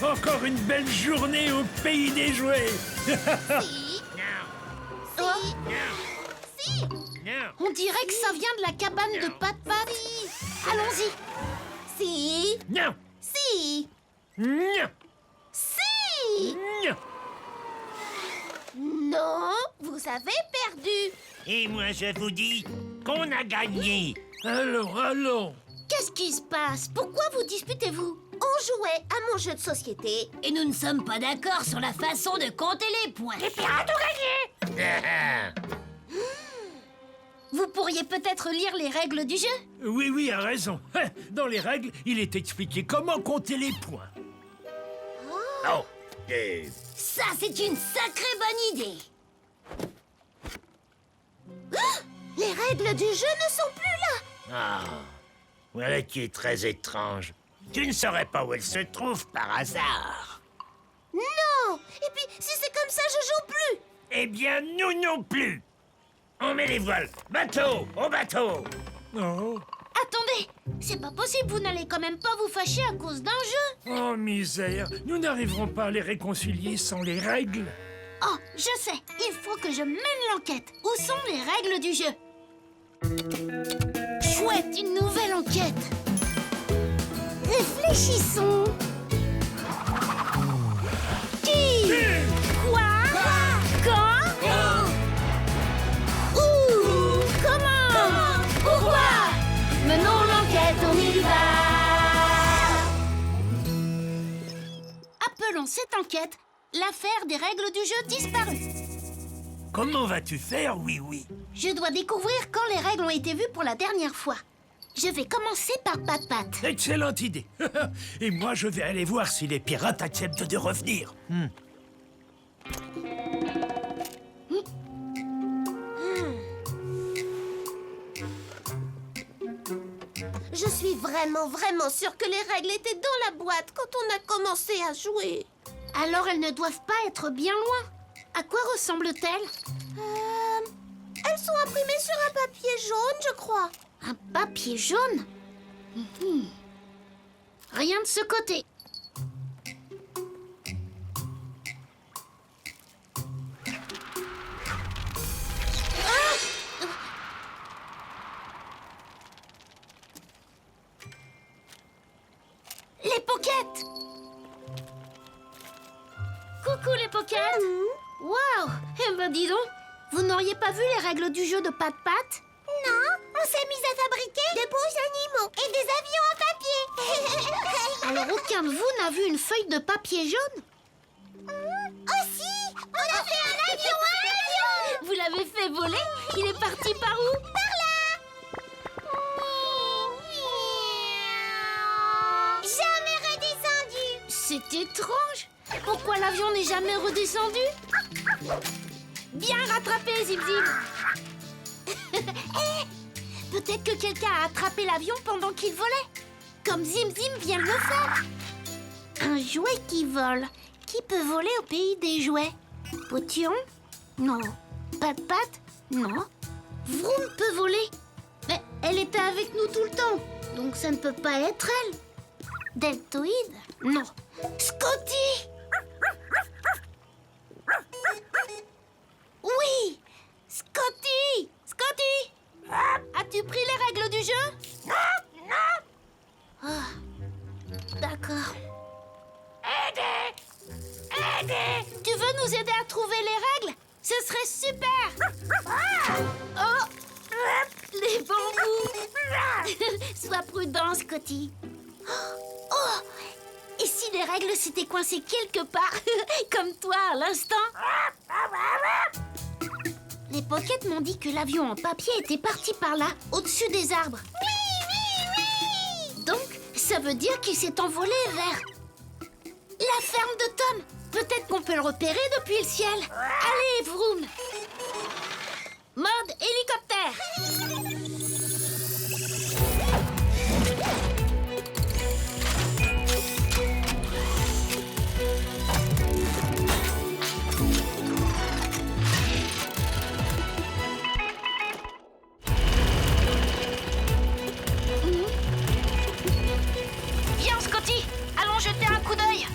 Encore une belle journée au pays des jouets. Si. Oh, Si. on dirait que ça vient de la cabane de Pat-Pat. Allons-y. Si. Non, Si. non, Si. non. Non, vous avez perdu. Et moi, je vous dis qu'on a gagné. Allons. Qu'est-ce qui se passe? Pourquoi vous disputez-vous? On jouait à mon jeu de société. Et nous ne sommes pas d'accord sur la façon de compter les points. Les pirates ont gagné. Vous pourriez peut-être lire les règles du jeu? Oui, a raison. Dans les règles, il est expliqué comment compter les points. Oh, Ça, c'est une sacrée bonne idée. Les règles du jeu ne sont plus là. ah, voilà qui est très étrange. Tu ne saurais pas où elle se trouve par hasard. Non. Et puis, si c'est comme ça, je joue plus. Eh bien, nous non plus. On met les voiles. Bateau, au bateau. Oh, Attendez, c'est pas possible, vous n'allez quand même pas vous fâcher à cause d'un jeu. oh misère. Nous n'arriverons pas à les réconcilier sans les règles. Oh, je sais, il faut que je mène l'enquête. Où sont les règles du jeu? Chouette, une nouvelle enquête. Réfléchissons. Qui? Quoi? Quand? Où? Comment? Pourquoi? Menons l'enquête, on y va. Appelons cette enquête l'affaire des règles du jeu disparues. Comment vas-tu faire, oui? Je dois découvrir quand les règles ont été vues pour la dernière fois. Je vais commencer par Pat-Pat. Excellente idée. Et moi, je vais aller voir si les pirates acceptent de revenir. Je suis vraiment sûre que les règles étaient dans la boîte quand on a commencé à jouer. Alors elles ne doivent pas être bien loin. À quoi ressemblent-elles? Elles sont imprimées sur un papier jaune, je crois. Un papier jaune? Rien de ce côté. Les pockets! Coucou les pockets! Waouh! Eh ben dis donc, vous n'auriez pas vu les règles du jeu de Pat-Pat? Non, on s'est mis à fabriquer de beaux animaux et des avions en papier. Alors aucun de vous n'a vu une feuille de papier jaune? Aussi, on a fait un avion. Vous l'avez fait voler? Il est parti par où? Jamais redescendu. C'est étrange. Pourquoi l'avion n'est jamais redescendu? Bien rattrapé, Zim Zim. Peut-être que quelqu'un a attrapé l'avion pendant qu'il volait. Comme Zim Zim vient de le faire. Un jouet qui vole. Qui peut voler au pays des jouets? Potillon? Non. Pat-Pat? Non. Vroom peut voler. Mais elle était avec nous tout le temps. Donc ça ne peut pas être elle. Deltoïde? Non. Scotty? Oui! Scotty! Scotty! As-tu pris les règles du jeu? Non! D'accord. Aidez! Tu veux nous aider à trouver les règles? Ce serait super! Oh! Les bambous! Sois prudent, Scotty. Oh! Et si les règles s'étaient coincées quelque part, comme toi à l'instant? Les pockets m'ont dit que l'avion en papier était parti par là, au-dessus des arbres. Oui! Donc, ça veut dire qu'il s'est envolé vers la ferme de Tom. Peut-être qu'on peut le repérer depuis le ciel. Allez, Vroom! Mode hélicoptère! Viens, Scotty! Allons jeter un coup d'œil!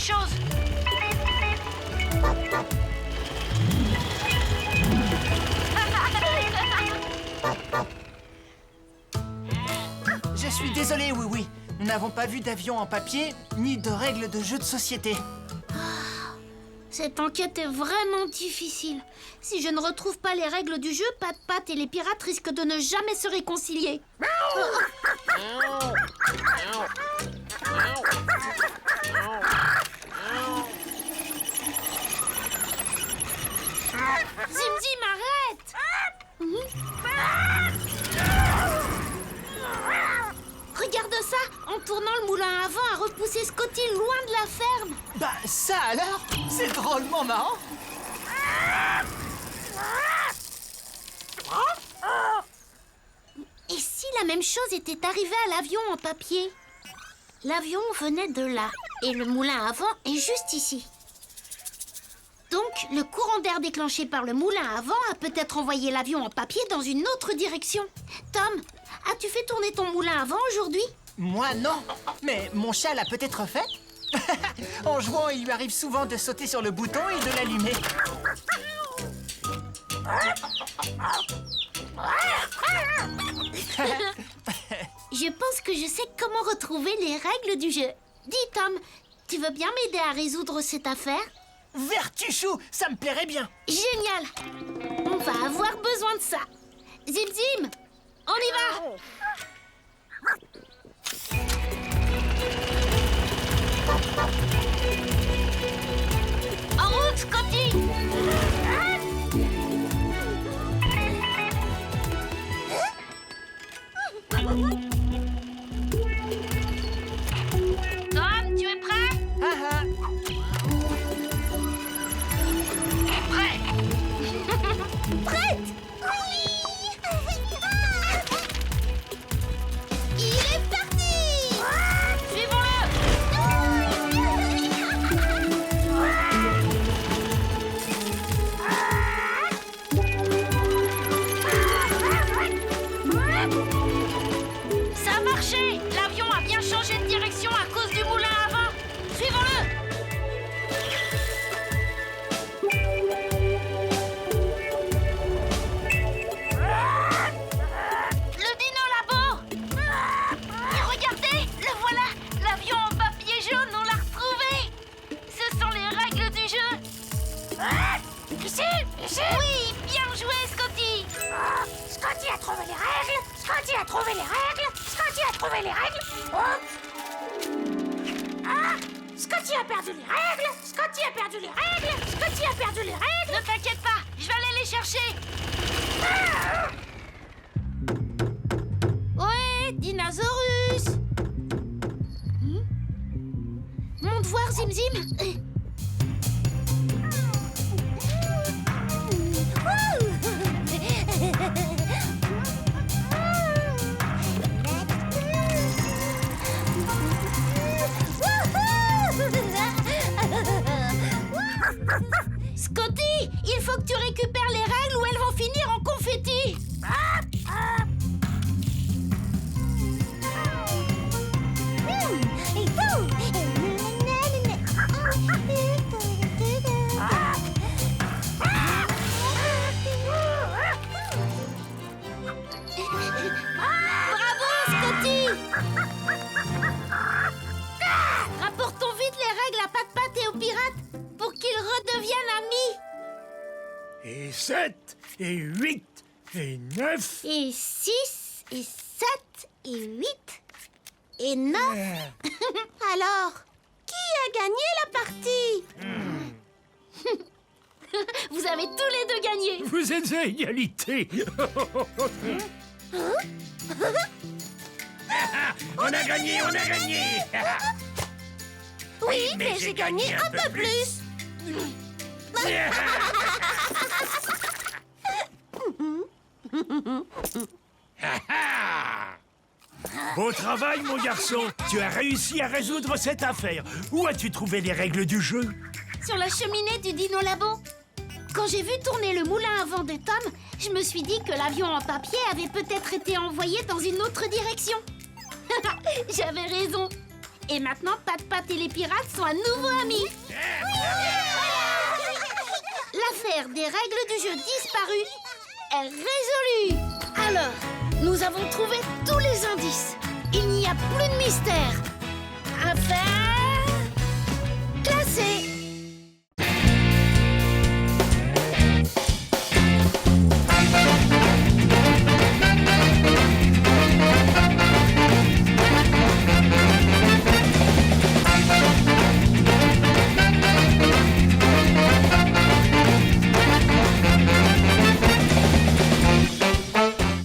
choses. Je suis désolé, oui. Nous n'avons pas vu d'avion en papier, ni de règles de jeu de société. Cette enquête est vraiment difficile. Si je ne retrouve pas les règles du jeu, Pat-Pat et les pirates risquent de ne jamais se réconcilier. Zim Zim, arrête! Regarde ça! En tournant le moulin à vent a repoussé Scotty loin de la ferme. Bah, ça alors? C'est drôlement marrant. Et si la même chose était arrivée à l'avion en papier? L'avion venait de là, et le moulin à vent est juste ici. Donc, le courant d'air déclenché par le moulin à vent a peut-être envoyé l'avion en papier dans une autre direction. Tom, as-tu fait tourner ton moulin à vent aujourd'hui? Moi, non. Mais mon chat l'a peut-être fait. En jouant, il lui arrive souvent de sauter sur le bouton et de l'allumer. Je pense que je sais comment retrouver les règles du jeu. Dis, Tom, tu veux bien m'aider à résoudre cette affaire? Vertuchou, ça me plairait bien. Génial! On va avoir besoin de ça. Zim Zim, on y va! En route, Scotty! Tom, tu es prêt? Prête? Oui! Il est parti! Suivons-le! Ça a marché! L'avion a bien changé de direction à cause du moulin à vent. Suivons-le! Le dino labo! Et regardez, le voilà! L'avion en papier jaune, on l'a retrouvé! Ce sont les règles du jeu! Ici! Oui, bien joué, Scotty! Scotty a trouvé les règles. Scotty a trouvé les règles. Scotty a trouvé les règles. Ah! Scotty a perdu les règles. Scotty a perdu les règles. Scotty a perdu les règles. Ne t'inquiète pas, je vais aller les chercher! Ouais, Dinosaurus! Monte voir, Zim Zim! Scotty, il faut que tu récupères les règles ou elles vont finir en confetti. Bravo, Scotty! Rapportons vite les règles à Pat-Pat et aux pirates pour qu'ils redeviennent amis. Et 7, et 8, et 9. Et 6, et 7, et 8, et 9. Alors, qui a gagné la partie? Vous avez tous les deux gagné. Vous êtes à égalité. On a gagné, on a gagné. Oui, mais j'ai gagné un peu plus. Beau travail, mon garçon. Tu as réussi à résoudre cette affaire. Où as-tu trouvé les règles du jeu? Sur la cheminée du Dino Labo. Quand j'ai vu tourner le moulin à vent de Tom, je me suis dit que l'avion en papier avait peut-être été envoyé dans une autre direction. J'avais raison. Et maintenant, Pat-Pat et les pirates sont à nouveau amis. L'affaire des règles du jeu disparues est résolue. Alors, nous avons trouvé tous les indices. Il n'y a plus de mystère. Affaire classée.